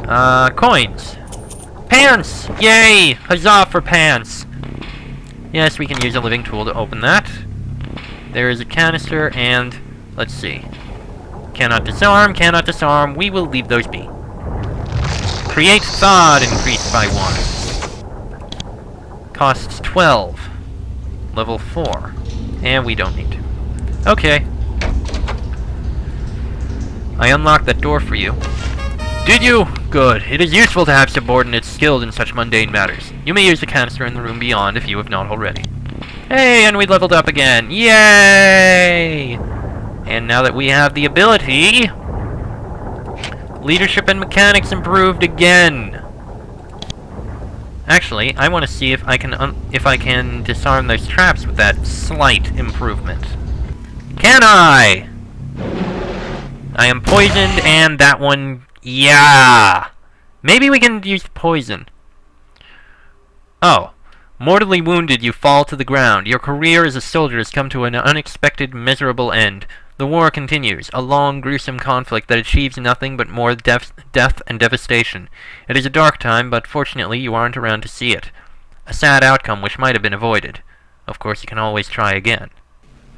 Coins! Pants! Yay! Huzzah for pants! Yes, we can use a living tool to open that. There is a canister, and... let's see. Cannot disarm, cannot disarm. We will leave those be. Create thawed increased by 1. Costs 12. Level 4. And we don't need to. Okay. I unlocked that door for you. Did you? Good. It is useful to have subordinates skilled in such mundane matters. You may use the canister in the room beyond if you have not already. Hey, and we leveled up again. Yay! And now that we have the ability, leadership and mechanics improved again. Actually, I want to see if I can disarm those traps with that slight improvement. Can I? I am poisoned, and that one, yeah. Maybe we can use poison. Oh. Mortally wounded, you fall to the ground. Your career as a soldier has come to an unexpected, miserable end. The war continues, a long, gruesome conflict that achieves nothing but more death and devastation. It is a dark time, but fortunately you aren't around to see it. A sad outcome which might have been avoided. Of course, you can always try again.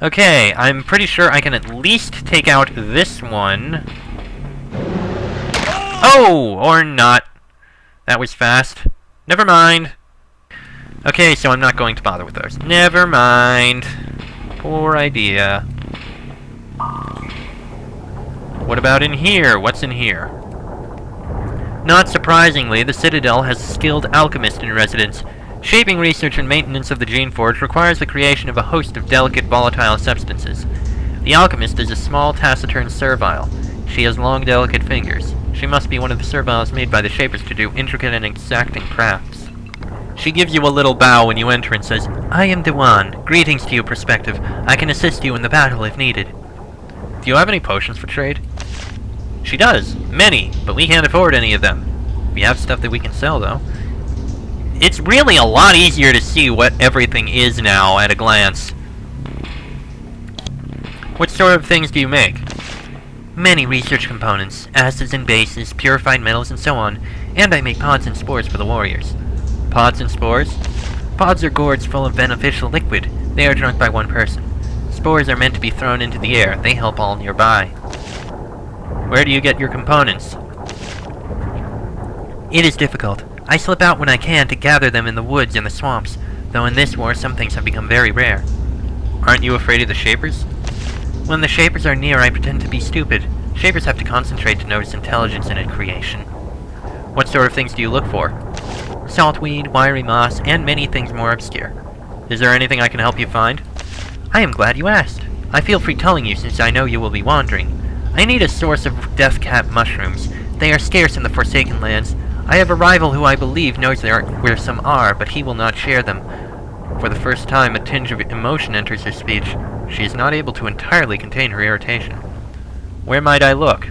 Okay, I'm pretty sure I can at least take out this one. Oh! Or not. That was fast. Never mind. Okay, so I'm not going to bother with those. Never mind. Poor idea. What about in here? What's in here? Not surprisingly, the Citadel has a skilled alchemist in residence. Shaping research and maintenance of the Geneforge requires the creation of a host of delicate volatile substances. The alchemist is a small, taciturn servile. She has long, delicate fingers. She must be one of the serviles made by the Shapers to do intricate and exacting crafts. She gives you a little bow when you enter and says, I am Dewan. Greetings to you, Perspective. I can assist you in the battle if needed. Do you have any potions for trade? She does. Many, but we can't afford any of them. We have stuff that we can sell, though. It's really a lot easier to see what everything is now at a glance. What sort of things do you make? Many research components, acids and bases, purified metals, and so on. And I make pods and spores for the warriors. Pods and spores? Pods are gourds full of beneficial liquid. They are drunk by one person. Spores are meant to be thrown into the air. They help all nearby. Where do you get your components? It is difficult. I slip out when I can to gather them in the woods and the swamps, though in this war some things have become very rare. Aren't you afraid of the Shapers? When the Shapers are near, I pretend to be stupid. Shapers have to concentrate to notice intelligence in a creation. What sort of things do you look for? Saltweed, wiry moss, and many things more obscure. Is there anything I can help you find? I am glad you asked. I feel free telling you since I know you will be wandering. I need a source of deathcap mushrooms. They are scarce in the Forsaken Lands. I have a rival who I believe knows where some are, but he will not share them. For the first time, a tinge of emotion enters her speech. She is not able to entirely contain her irritation. Where might I look?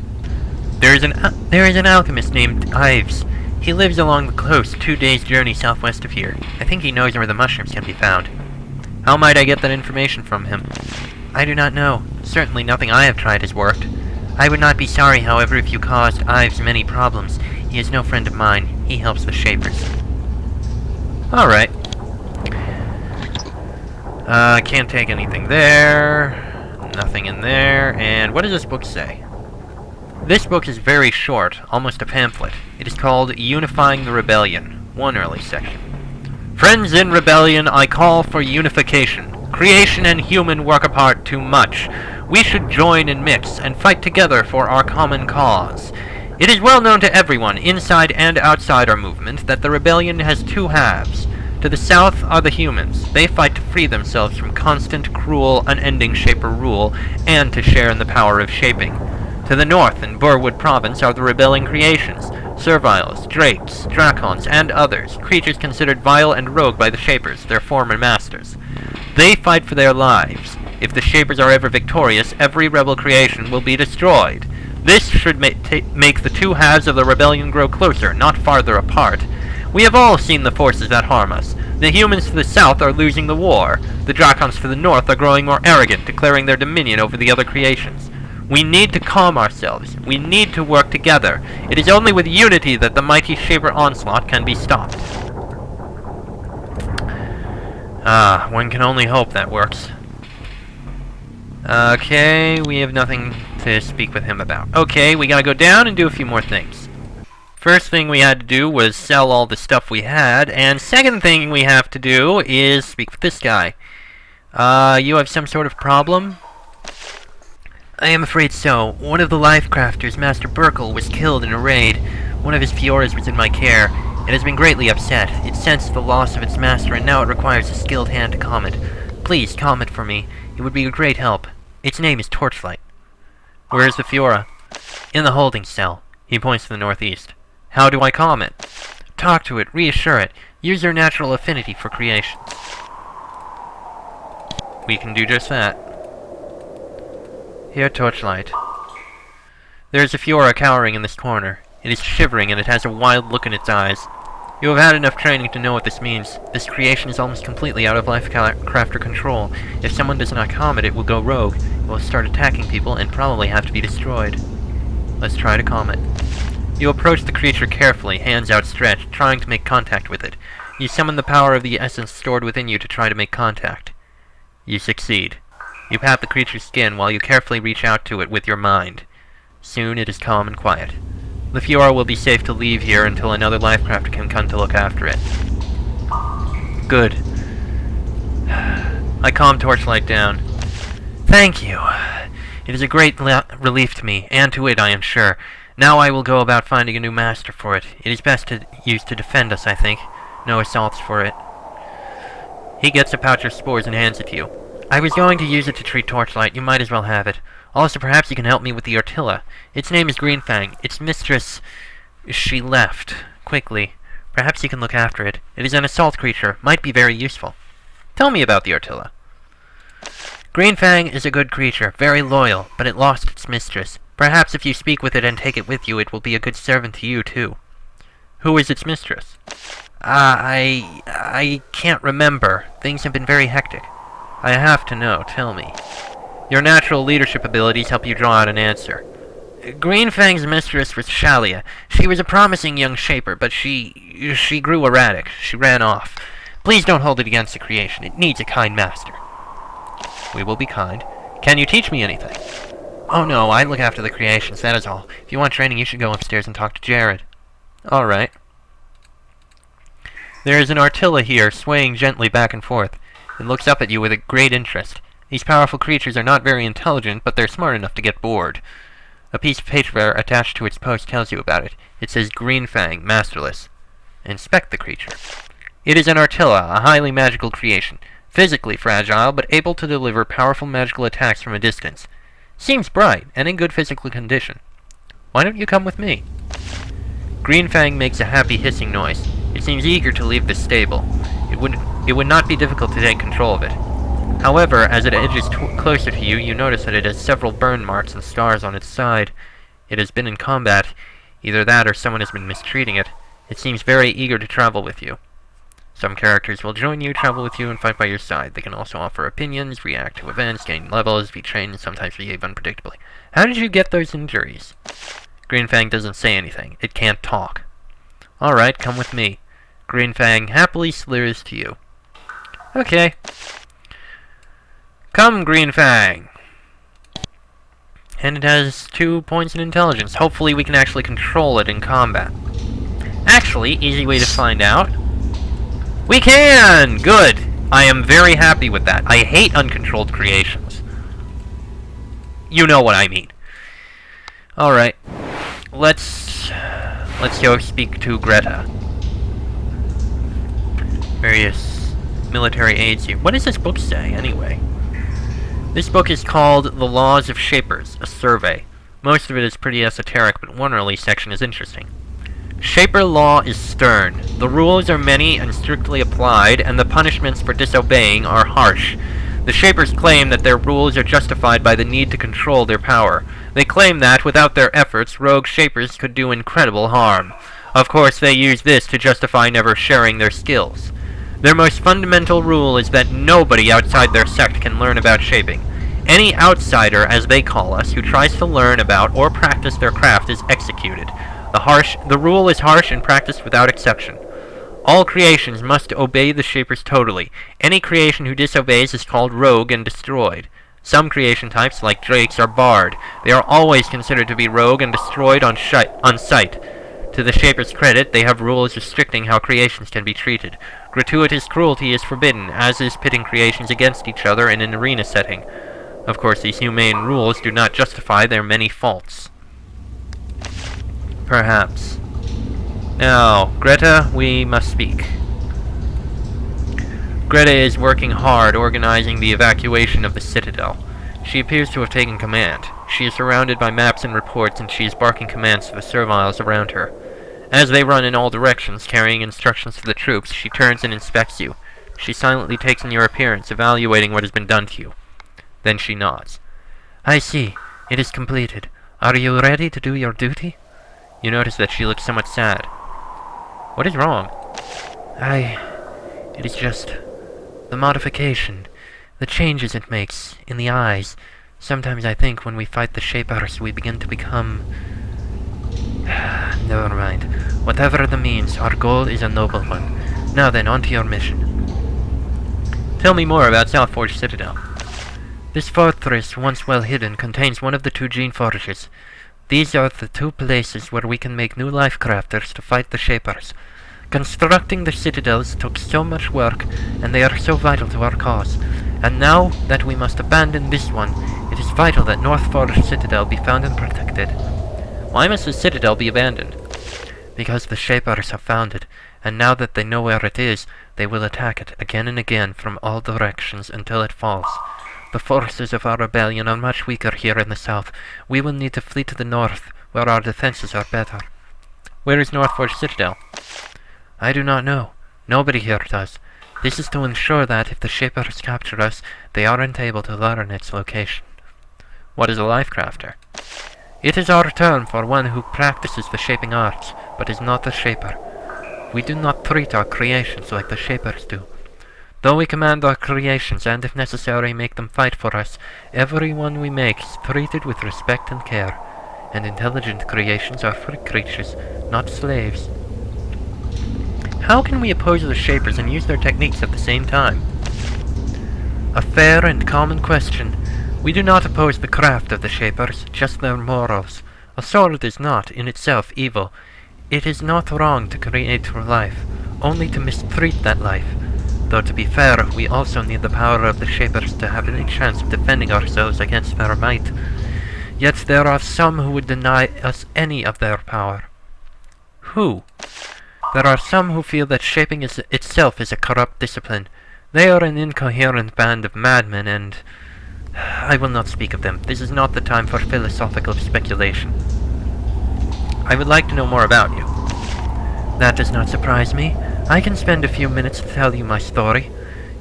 There is an alchemist named Ives. He lives along the coast, 2 days' journey southwest of here. I think he knows where the mushrooms can be found. How might I get that information from him? I do not know. Certainly nothing I have tried has worked. I would not be sorry, however, if you caused Ives many problems. He is no friend of mine. He helps the Shapers. Alright. Can't take anything there. Nothing in there. And what does this book say? This book is very short, almost a pamphlet. It is called Unifying the Rebellion. One early section. Friends in rebellion, I call for unification. Creation and human work apart too much. We should join and mix, and fight together for our common cause. It is well known to everyone, inside and outside our movement, that the rebellion has two halves. To the south are the humans. They fight to free themselves from constant, cruel, unending Shaper rule, and to share in the power of shaping. To the north, in Burwood Province, are the rebelling creations. Serviles, Drakes, Dracons, and others, creatures considered vile and rogue by the Shapers, their former masters. They fight for their lives. If the Shapers are ever victorious, every rebel creation will be destroyed. This should make the two halves of the rebellion grow closer, not farther apart. We have all seen the forces that harm us. The humans to the south are losing the war. The Dracons to the north are growing more arrogant, declaring their dominion over the other creations. We need to calm ourselves. We need to work together. It is only with unity that the mighty Shaper onslaught can be stopped. Ah, one can only hope that works. Okay, we have nothing to speak with him about. Okay, we gotta go down and do a few more things. First thing we had to do was sell all the stuff we had, and second thing we have to do is speak with this guy. You have some sort of problem? I am afraid so. One of the life crafters, Master Burkle, was killed in a raid. One of his Fioras was in my care. It has been greatly upset. It sensed the loss of its master, and now it requires a skilled hand to calm it. Please, calm it for me. It would be a great help. Its name is Torchlight. Where is the Fiora? In the holding cell. He points to the northeast. How do I calm it? Talk to it, reassure it. Use your natural affinity for creations. We can do just that. Here, Torchlight. There is a Fiora cowering in this corner. It is shivering, and it has a wild look in its eyes. You have had enough training to know what this means. This creation is almost completely out of life crafter control. If someone does not calm it, it will go rogue. It will start attacking people and probably have to be destroyed. Let's try to calm it. You approach the creature carefully, hands outstretched, trying to make contact with it. You summon the power of the essence stored within you to try to make contact. You succeed. You pat the creature's skin while you carefully reach out to it with your mind. Soon it is calm and quiet. The Fiora will be safe to leave here until another lifecrafter can come to look after it. Good. I calm Torchlight down. Thank you. It is a great relief to me, and to it, I am sure. Now I will go about finding a new master for it. It is best to use to defend us, I think. No assaults for it. He gets a pouch of spores and hands it to you. I was going to use it to treat Torchlight. You might as well have it. Also, perhaps you can help me with the Artilla. Its name is Greenfang. Its mistress... She left. Quickly. Perhaps you can look after it. It is an assault creature. Might be very useful. Tell me about the Artilla. Greenfang is a good creature. Very loyal. But it lost its mistress. Perhaps if you speak with it and take it with you, it will be a good servant to you, too. Who is its mistress? I can't remember. Things have been very hectic. I have to know. Tell me. Your natural leadership abilities help you draw out an answer. Greenfang's mistress was Shalia. She was a promising young shaper, but she grew erratic. She ran off. Please don't hold it against the creation. It needs a kind master. We will be kind. Can you teach me anything? Oh no, I look after the creations, that is all. If you want training, you should go upstairs and talk to Jared. Alright. There is an Artilla here, swaying gently back and forth. It looks up at you with a great interest. These powerful creatures are not very intelligent, but they're smart enough to get bored. A piece of paper attached to its post tells you about it. It says Greenfang, masterless. Inspect the creature. It is an Artilla, a highly magical creation. Physically fragile, but able to deliver powerful magical attacks from a distance. Seems bright, and in good physical condition. Why don't you come with me? Greenfang makes a happy hissing noise. It seems eager to leave the stable. It would not be difficult to take control of it. However, as it edges closer to you, you notice that it has several burn marks and scars on its side. It has been in combat. Either that or someone has been mistreating it. It seems very eager to travel with you. Some characters will join you, travel with you, and fight by your side. They can also offer opinions, react to events, gain levels, be trained, and sometimes behave unpredictably. How did you get those injuries? Greenfang doesn't say anything. It can't talk. Alright, come with me. Greenfang happily slurs to you. Okay. Come, Greenfang! And it has 2 points in intelligence. Hopefully we can actually control it in combat. Actually, easy way to find out. We can! Good! I am very happy with that. I hate uncontrolled creations. You know what I mean. Alright. Let's go speak to Greta. Various military aids here. What does this book say, anyway? This book is called The Laws of Shapers, a survey. Most of it is pretty esoteric, but one early section is interesting. Shaper law is stern. The rules are many and strictly applied, and the punishments for disobeying are harsh. The Shapers claim that their rules are justified by the need to control their power. They claim that, without their efforts, rogue Shapers could do incredible harm. Of course, they use this to justify never sharing their skills. Their most fundamental rule is that nobody outside their sect can learn about shaping. Any outsider, as they call us, who tries to learn about or practice their craft is executed. The rule is harsh and practiced without exception. All creations must obey the Shapers totally. Any creation who disobeys is called rogue and destroyed. Some creation types, like drakes, are barred. They are always considered to be rogue and destroyed on sight. To the Shapers' credit, they have rules restricting how creations can be treated. Gratuitous cruelty is forbidden, as is pitting creations against each other in an arena setting. Of course, these humane rules do not justify their many faults. Perhaps. Now, Greta, we must speak. Greta is working hard organizing the evacuation of the citadel. She appears to have taken command. She is surrounded by maps and reports, and she is barking commands to the serviles around her. As they run in all directions, carrying instructions to the troops, she turns and inspects you. She silently takes in your appearance, evaluating what has been done to you. Then she nods. I see. It is completed. Are you ready to do your duty? You notice that she looks somewhat sad. What is wrong? It is just the modification, the changes it makes in the eyes. Sometimes I think when we fight the Shapers, we begin to become... Never mind. Whatever the means, our goal is a noble one. Now then, on to your mission. Tell me more about Southforge Citadel. This fortress, once well hidden, contains one of the two Geneforges. These are the two places where we can make new life crafters to fight the Shapers. Constructing the citadels took so much work, and they are so vital to our cause. And now that we must abandon this one, it is vital that Northforge Citadel be found and protected. Why must the citadel be abandoned? Because the Shapers have found it, and now that they know where it is, they will attack it again and again from all directions until it falls. The forces of our rebellion are much weaker here in the south. We will need to flee to the north, where our defenses are better. Where is Northforge Citadel? I do not know. Nobody here does. This is to ensure that, if the Shapers capture us, they aren't able to learn its location. What is a life crafter? It is our term for one who practices the shaping arts, but is not a shaper. We do not treat our creations like the Shapers do. Though we command our creations, and if necessary make them fight for us, every one we make is treated with respect and care, and intelligent creations are free creatures, not slaves. How can we oppose the Shapers and use their techniques at the same time? A fair and common question. We do not oppose the craft of the Shapers, just their morals. A sword is not, in itself, evil. It is not wrong to create life, only to mistreat that life. Though to be fair, we also need the power of the Shapers to have any chance of defending ourselves against their might. Yet there are some who would deny us any of their power. Who? There are some who feel that shaping itself is a corrupt discipline. They are an incoherent band of madmen, and... I will not speak of them. This is not the time for philosophical speculation. I would like to know more about you. That does not surprise me. I can spend a few minutes to tell you my story.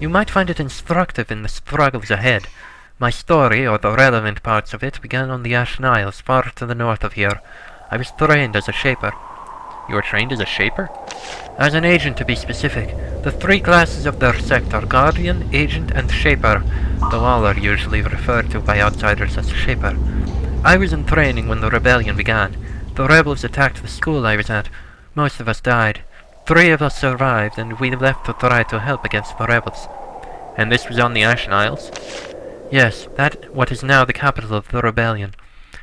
You might find it instructive in the struggles ahead. My story, or the relevant parts of it, began on the Ashen Isles, far to the north of here. I was trained as a shaper. You were trained as a shaper? As an agent, to be specific. The three classes of their sect are Guardian, Agent, and Shaper, though all are usually referred to by outsiders as Shaper. I was in training when the rebellion began. The rebels attacked the school I was at. Most of us died. 3 of us survived, and we left to try to help against the rebels. And this was on the Ashen Isles? Yes, what is now the capital of the rebellion.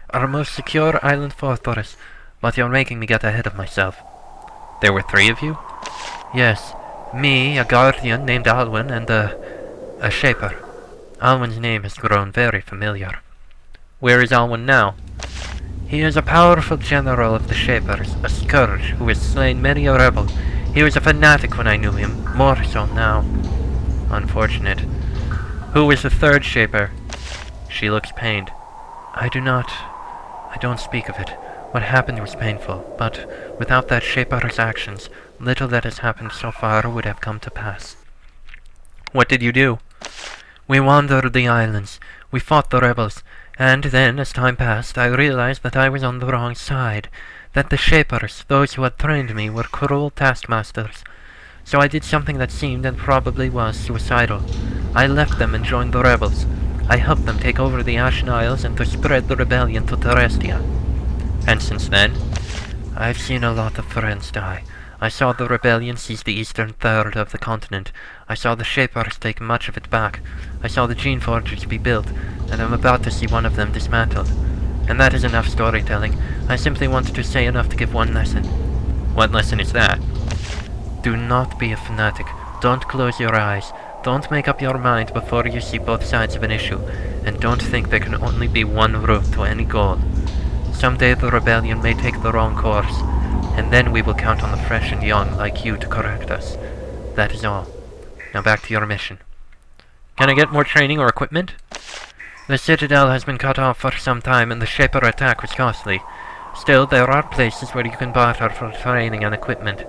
Our most secure island fortress, but you're making me get ahead of myself. There were 3 of you? Yes, me, a guardian named Alwyn, and a shaper. Alwyn's name has grown very familiar. Where is Alwyn now? He is a powerful general of the Shapers, a scourge who has slain many a rebel. He was a fanatic when I knew him, more so now. Unfortunate. Who was the 3rd Shaper? She looks pained. I don't speak of it. What happened was painful, but without that Shaper's actions, little that has happened so far would have come to pass. What did you do? We wandered the islands. We fought the rebels. And then, as time passed, I realized that I was on the wrong side, that the Shapers, those who had trained me, were cruel taskmasters. So I did something that seemed and probably was suicidal. I left them and joined the rebels. I helped them take over the Ashen Isles and to spread the rebellion to Terrestia. And since then, I've seen a lot of friends die. I saw the rebellion seize the eastern third of the continent. I saw the Shapers take much of it back. I saw the Geneforges be built, and I'm about to see one of them dismantled. And that is enough storytelling. I simply wanted to say enough to give one lesson. What lesson is that? Do not be a fanatic. Don't close your eyes. Don't make up your mind before you see both sides of an issue. And don't think there can only be one route to any goal. Someday the rebellion may take the wrong course, and then we will count on the fresh and young like you to correct us. That is all. Now back to your mission. Can I get more training or equipment? The citadel has been cut off for some time, and the Shaper attack was costly. Still, there are places where you can barter for training and equipment.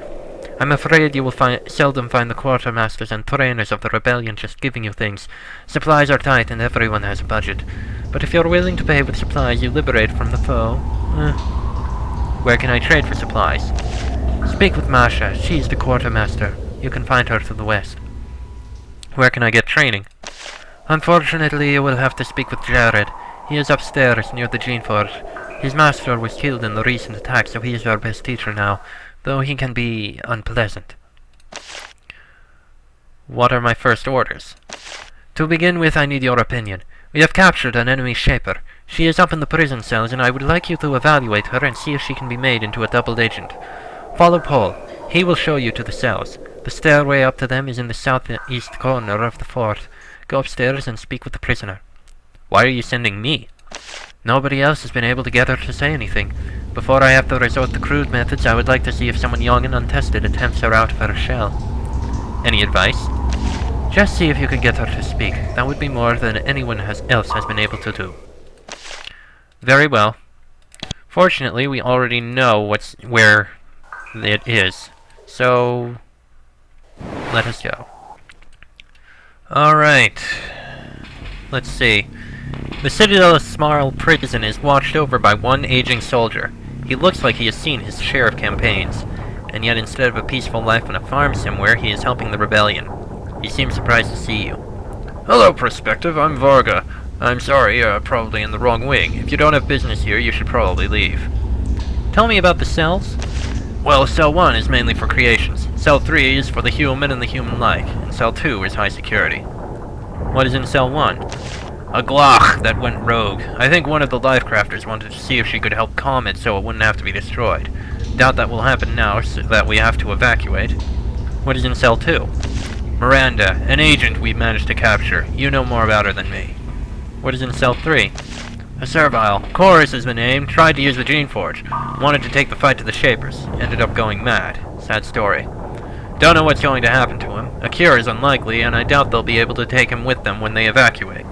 I'm afraid you will seldom find the quartermasters and trainers of the rebellion just giving you things. Supplies are tight and everyone has a budget. But if you're willing to pay with supplies you liberate from the foe... Where can I trade for supplies? Speak with Masha. She's the quartermaster. You can find her to the west. Where can I get training? Unfortunately, you will have to speak with Jared. He is upstairs near the Geneforge. His master was killed in the recent attack, so he is our best teacher now, though he can be unpleasant. What are my first orders? To begin with, I need your opinion. We have captured an enemy Shaper. She is up in the prison cells, and I would like you to evaluate her and see if she can be made into a double agent. Follow Paul. He will show you to the cells. The stairway up to them is in the southeast corner of the fort. Go upstairs and speak with the prisoner. Why are you sending me? Nobody else has been able to get her to say anything. Before I have to resort to crude methods, I would like to see if someone young and untested attempts her out of her shell. Any advice? Just see if you can get her to speak. That would be more than anyone else has been able to do. Very well. Fortunately, we already know where it is. So, let us go. Alright. Let's see. The Citadel of Small Prison is watched over by one aging soldier. He looks like he has seen his share of campaigns, and yet instead of a peaceful life on a farm somewhere, he is helping the rebellion. He seems surprised to see you. Hello, Prospective. I'm Varga. I'm sorry, probably in the wrong wing. If you don't have business here, you should probably leave. Tell me about the cells. Well, Cell 1 is mainly for creations. Cell 3 is for the human and the human-like, and Cell 2 is high security. What is in Cell 1? A Gloch that went rogue. I think one of the Lifecrafters wanted to see if she could help calm it so it wouldn't have to be destroyed. Doubt that will happen now, so that we have to evacuate. What is in Cell 2? Miranda, an agent we've managed to capture. You know more about her than me. What is in Cell 3? A servile. Chorus has been named, tried to use the Geneforge. Wanted to take the fight to the Shapers. Ended up going mad. Sad story. Don't know what's going to happen to him. A cure is unlikely, and I doubt they'll be able to take him with them when they evacuate.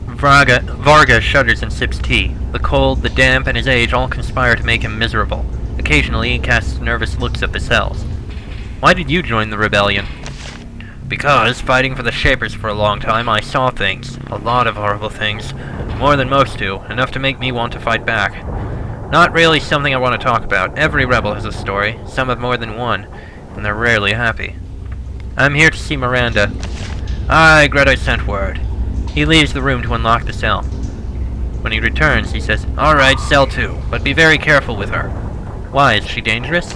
Varga shudders and sips tea. The cold, the damp, and his age all conspire to make him miserable. Occasionally he casts nervous looks at the cells. Why did you join the rebellion? Because, fighting for the Shapers for a long time, I saw things. A lot of horrible things. More than most do. Enough to make me want to fight back. Not really something I want to talk about. Every rebel has a story. Some have more than one. And they're rarely happy. I'm here to see Miranda. Aye, Greta sent word. He leaves the room to unlock the cell. When he returns, he says, Alright, Cell 2, but be very careful with her. Why, is she dangerous?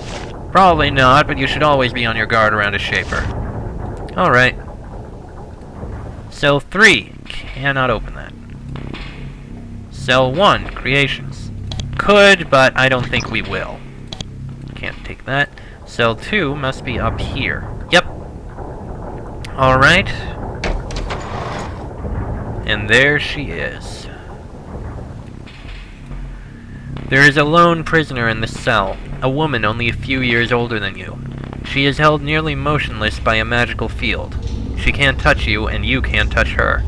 Probably not, but you should always be on your guard around a Shaper. Alright. Cell 3. Cannot open that. Cell 1. Creations. Could, but I don't think we will. Can't take that. Cell 2 must be up here. Yep. Alright. And there she is. There is a lone prisoner in this cell, a woman only a few years older than you. She is held nearly motionless by a magical field. She can't touch you, and you can't touch her.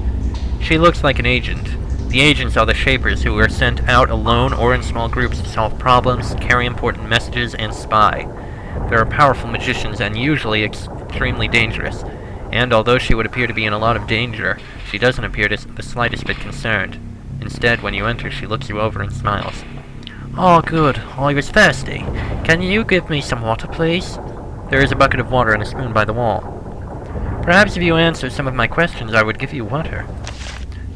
She looks like an agent. The agents are the Shapers who are sent out alone or in small groups to solve problems, carry important messages, and spy. They are powerful magicians and usually extremely dangerous. And although she would appear to be in a lot of danger, she doesn't appear the slightest bit concerned. Instead, when you enter, she looks you over and smiles. Oh, good. I was thirsty. Can you give me some water, please? There is a bucket of water and a spoon by the wall. Perhaps if you answer some of my questions, I would give you water.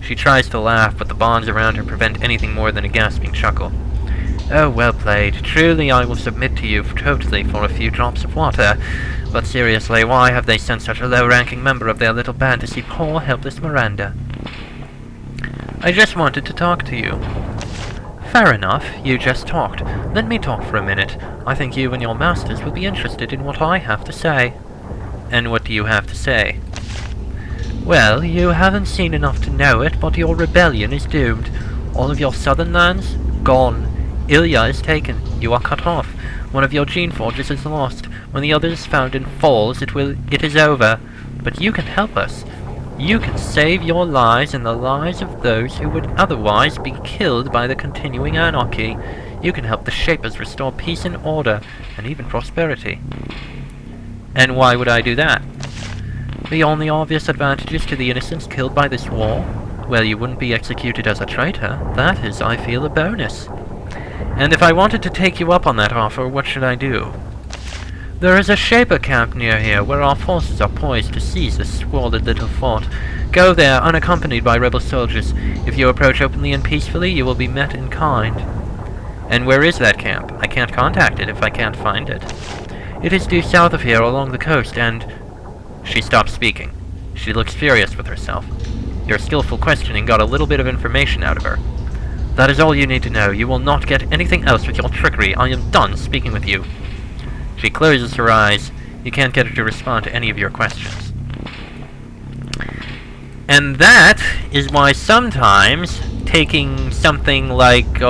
She tries to laugh, but the bonds around her prevent anything more than a gasping chuckle. Oh, well played. Truly, I will submit to you totally for a few drops of water. But seriously, why have they sent such a low-ranking member of their little band to see poor, helpless Miranda? I just wanted to talk to you. Fair enough, you just talked. Let me talk for a minute. I think you and your masters will be interested in what I have to say. And what do you have to say? Well, you haven't seen enough to know it, but your rebellion is doomed. All of your southern lands? Gone. Ilya is taken. You are cut off. One of your Geneforges is lost. When the other is found and falls, it is over. But you can help us. You can save your lives and the lives of those who would otherwise be killed by the continuing anarchy. You can help the Shapers restore peace and order, and even prosperity. And why would I do that? The only obvious advantages to the innocents killed by this war? Well, you wouldn't be executed as a traitor. That is, I feel, a bonus. And if I wanted to take you up on that offer, what should I do? There is a Shaper camp near here, where our forces are poised to seize this squalid little fort. Go there, unaccompanied by rebel soldiers. If you approach openly and peacefully, you will be met in kind. And where is that camp? I can't contact it if I can't find it. It is due south of here, along the coast, and... She stops speaking. She looks furious with herself. Your skillful questioning got a little bit of information out of her. That is all you need to know. You will not get anything else with your trickery. I am done speaking with you. She closes her eyes. You can't get her to respond to any of your questions. And that is why sometimes taking something like,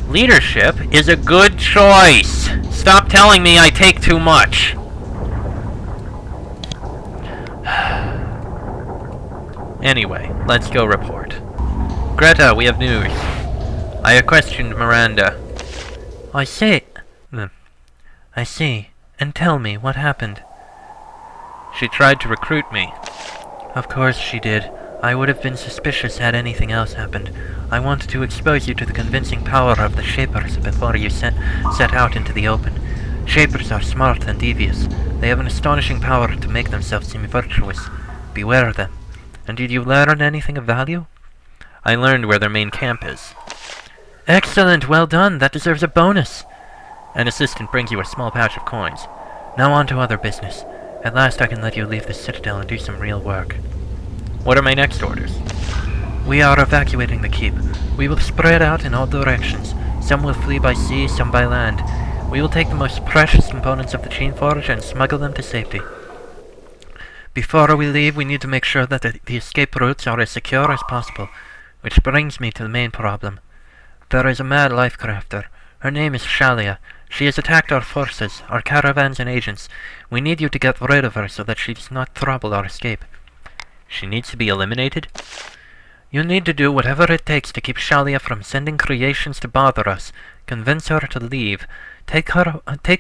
leadership is a good choice. Stop telling me I take too much. Anyway, let's go report. Greta, we have news. I have questioned Miranda. I see. And tell me, what happened? She tried to recruit me. Of course she did. I would have been suspicious had anything else happened. I wanted to expose you to the convincing power of the Shapers before you set out into the open. Shapers are smart and devious. They have an astonishing power to make themselves seem virtuous. Beware of them. And did you learn anything of value? I learned where their main camp is. Excellent, well done. That deserves a bonus. An assistant brings you a small pouch of coins. Now on to other business. At last I can let you leave the citadel and do some real work. What are my next orders? We are evacuating the keep. We will spread out in all directions. Some will flee by sea, some by land. We will take the most precious components of the Geneforge and smuggle them to safety. Before we leave, we need to make sure that the escape routes are as secure as possible. Which brings me to the main problem. There is a mad life crafter. Her name is Shalia. She has attacked our forces, our caravans and agents. We need you to get rid of her so that she does not trouble our escape. She needs to be eliminated? You need to do whatever it takes to keep Shalia from sending creations to bother us. Convince her to leave. Take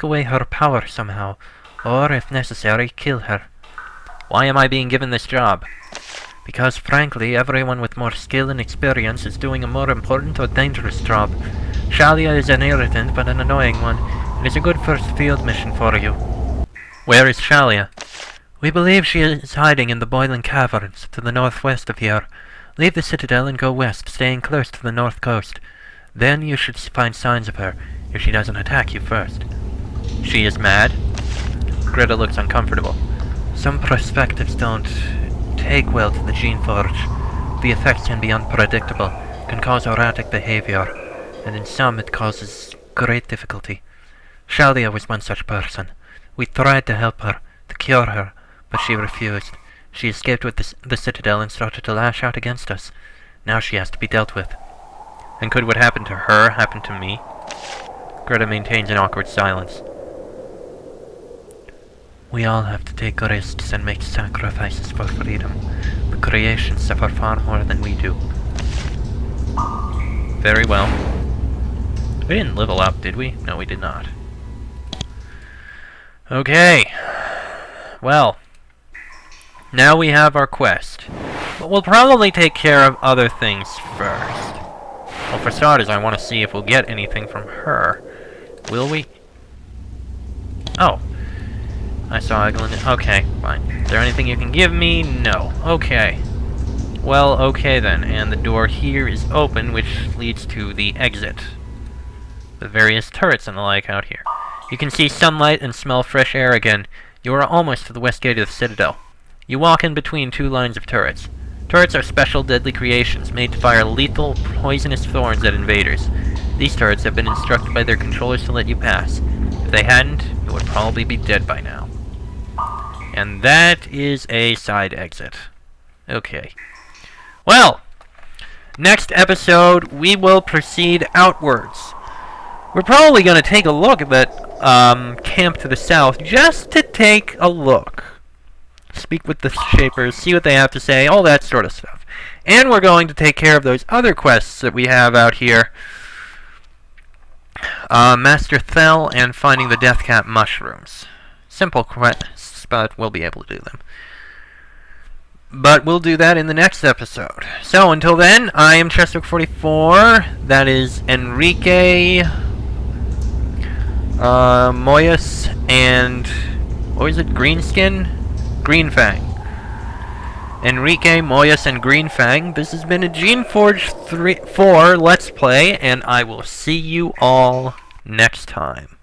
away her power somehow. Or, if necessary, kill her. Why am I being given this job? Because, frankly, everyone with more skill and experience is doing a more important or dangerous job. Shalia is an irritant, but an annoying one. It is a good first field mission for you. Where is Shalia? We believe she is hiding in the Boiling Caverns, to the northwest of here. Leave the citadel and go west, staying close to the north coast. Then you should find signs of her, if she doesn't attack you first. She is mad? Greta looks uncomfortable. Some perspectives don't take well to the Geneforge. The effects can be unpredictable, can cause erratic behavior, and in some it causes great difficulty. Shalia was one such person. We tried to help her, to cure her, but she refused. She escaped with the citadel and started to lash out against us. Now she has to be dealt with. And could what happened to her happen to me? Greta maintains an awkward silence. We all have to take risks and make sacrifices for freedom. The creations suffer far more than we do. Very well. We didn't level up, did we? No, we did not. Okay. Well. Now we have our quest. But we'll probably take care of other things first. Well, for starters, I want to see if we'll get anything from her. Will we? Oh. I saw Eglin. Okay, fine. Is there anything you can give me? No. Okay. Well, okay then. And the door here is open, which leads to the exit. With various turrets and the like out here. You can see sunlight and smell fresh air again. You are almost to the west gate of the citadel. You walk in between two lines of turrets. Turrets are special deadly creations, made to fire lethal, poisonous thorns at invaders. These turrets have been instructed by their controllers to let you pass. If they hadn't, you would probably be dead by now. And that is a side exit. Okay. Well, next episode, we will proceed outwards. We're probably going to take a look at that camp to the south, just to take a look. Speak with the Shapers, see what they have to say, all that sort of stuff. And we're going to take care of those other quests that we have out here. Master Thel and finding the Deathcap mushrooms. Simple quests, but we'll be able to do them. But we'll do that in the next episode. So until then, I am Chester44. That is Enrique, Moyas, and what was it? Greenskin? Greenfang. Enrique, Moyas, and Greenfang. This has been a Geneforge 4 Let's Play, and I will see you all next time.